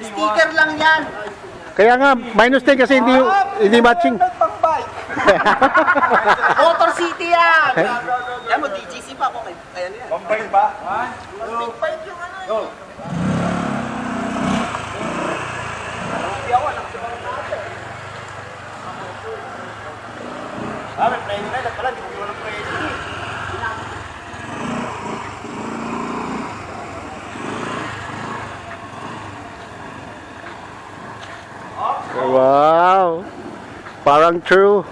Sticker lang yan. Kaya nga, -10 kasi hindi matching. Motor City yan. Yan mo, DGC pa ako. Kaya niyan. Bombay ba? Big bike yung ano eh. May plane na pala, hindi ko walang plane. Wow! Parang true.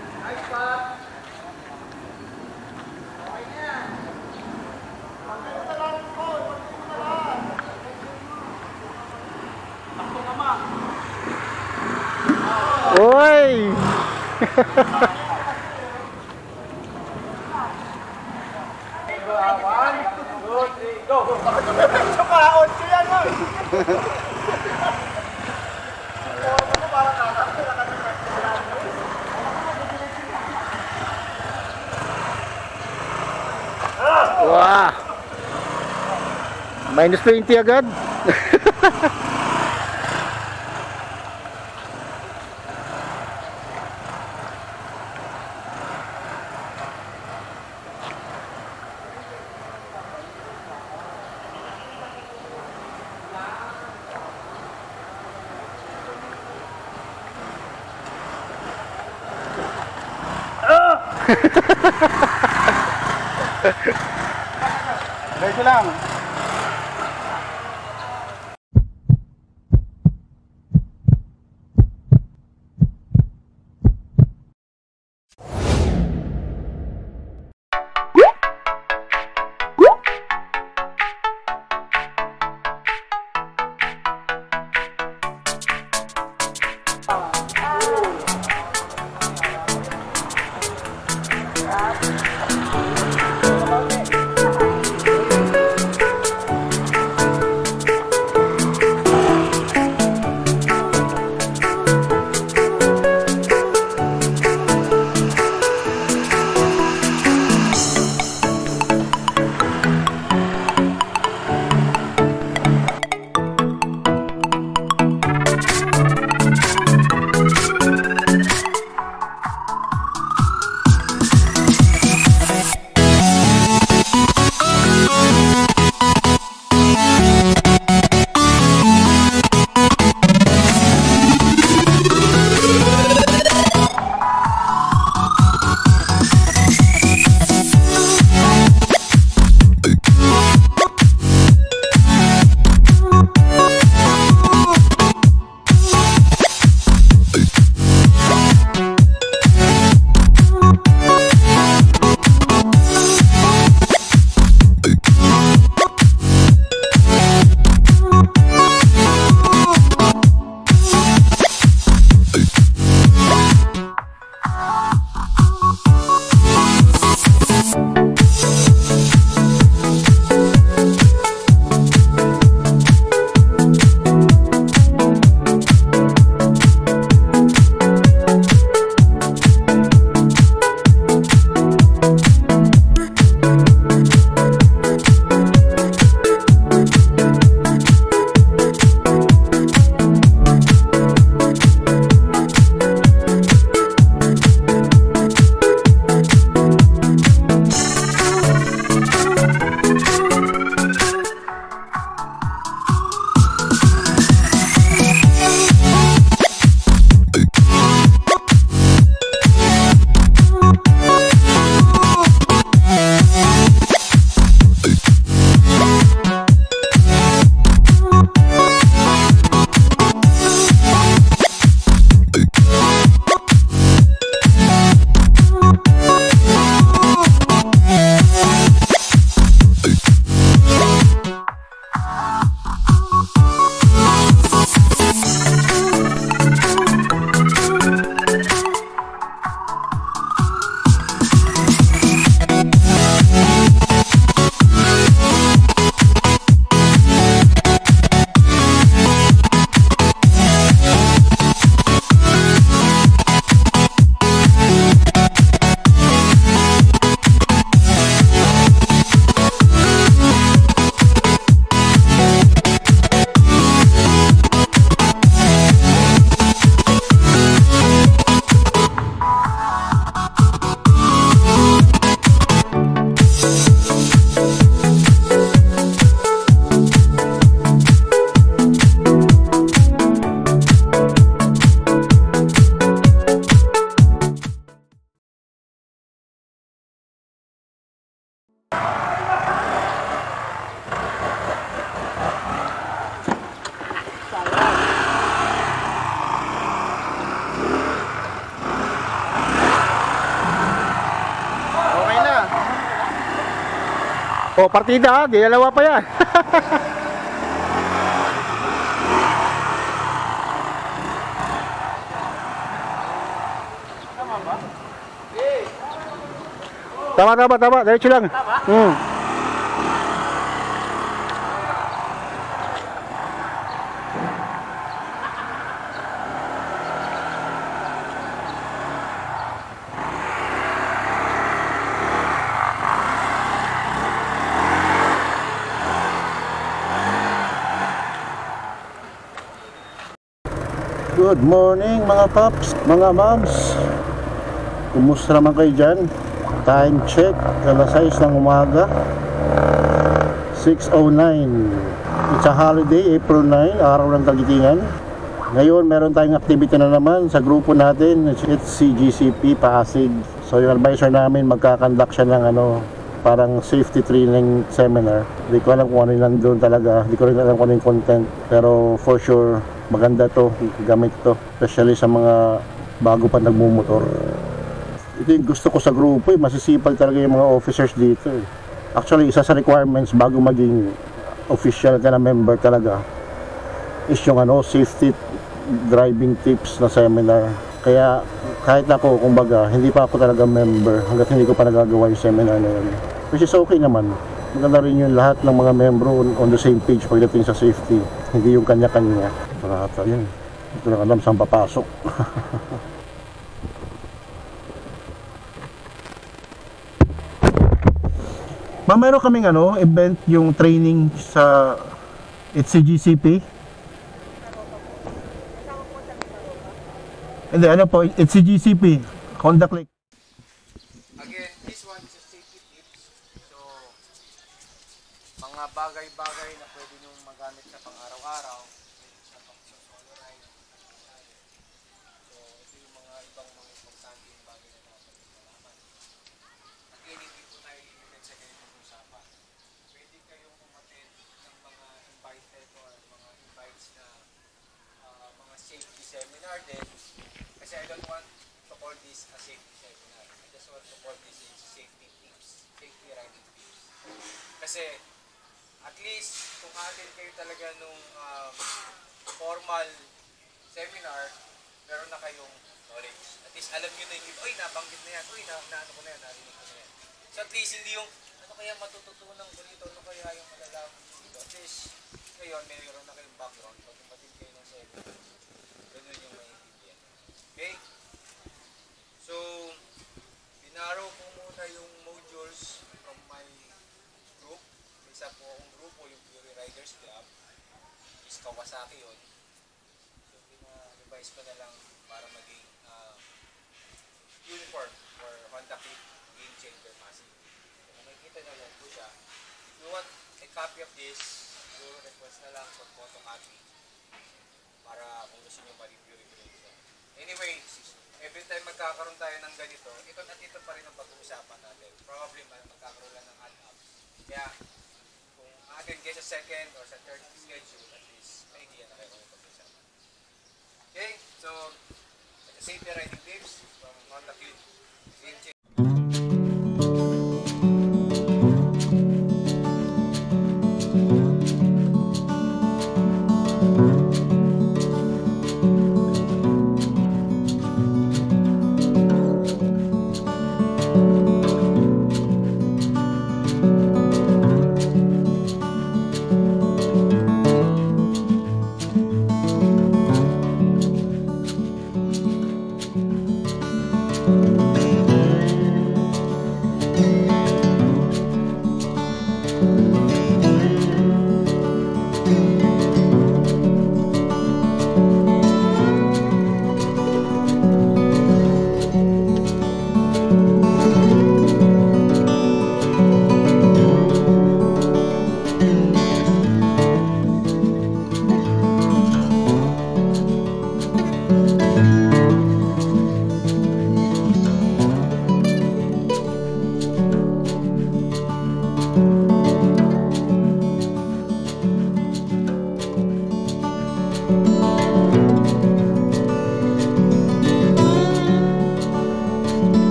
Uy! Wah! -20 agad. Diretso lang. O, partida ha, di dalawa pa yan. Tama. Diretso lang. Good morning mga paps, mga moms. Kumusta naman kayo dyan? Time check, alas 6 ng umaga, 6:09. It's a holiday, April 9, araw ng Kagitingan. Ngayon meron tayong activity na naman sa grupo natin. It's CGCP Pasig. So yung advisor namin magkakandak siya ng parang safety training seminar. Hindi ko alam kung ano yung nandun talaga. Hindi ko rin alam kung ano yung content. Pero for sure maganda to, gamit to, especially sa mga bago pa nagmumotor. Ito yung gusto ko sa grupo, masisipag talaga yung mga officers dito. Actually, isa sa requirements bago maging official ka na member talaga is yung safety driving tips na seminar. Kaya kahit ako, kumbaga, hindi pa ako talaga member hanggat hindi ko pa nagagawa yung seminar na yun. Which is okay naman. Maganda rin yung lahat ng mga membro on the same page pagdating sa safety. Hindi yung kanya-kanya. Parata yun. Ito lang alam saan papasok. Meron kaming event yung training sa CGCP. Hindi, it's CGCP. Conduct like. Again, this one is a safety tips. So, mga bagay-bagay na pwede nyo magamit sa pang-araw-araw, sa pang-soloride. So, ito yung mga ibang mga importante yung bagay na dapat malaman. Again, hindi po tayo limited sa ganitong usapan. Pwede kayong umattend ng mga invited or mga invites na mga safety seminar din. Kasi I don't want to call this a safety seminar. I just want to call this safety tips, safety riding tips. Kasi at least kung atin kayo talaga nung formal seminar, meron na kayong knowledge. At least alam nyo na yung, oy, nabanggit na yan, oy, naano ko na yan, narinig ko na yan. So at least hindi yung, ano kaya matututunan ko dito, ano kaya yung malalaman dito. At least, ngayon, mayroon na kayong background. Pag umatid kayo ng seminar, ganun yung maintindihan. Okay? So, binaro ko muna yung modules from my group. Isa po akong grupo, yung Fury Riders Club. Is Kawasaki yun. So, revise ko na lang para maging uniform for Honda Click Game Changer Pasig. So, kung makikita na lang po siya, if you want a copy of this, you request na lang for photocopy para kung gusto nyo ma-review siya. Anyway, every time magkakaroon tayo ng ganito, ito at ito pa rin ang pag-uusapan natin. Probably magkakaroon lang ng add-up. Kaya, kung atin kayo sa second or sa third schedule, at least, may idea na kayo kung pag-uusapan. Okay, so, safety riding tips from Honda Click Game Changer.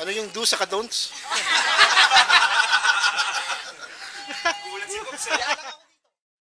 Ano yung do's sa don'ts?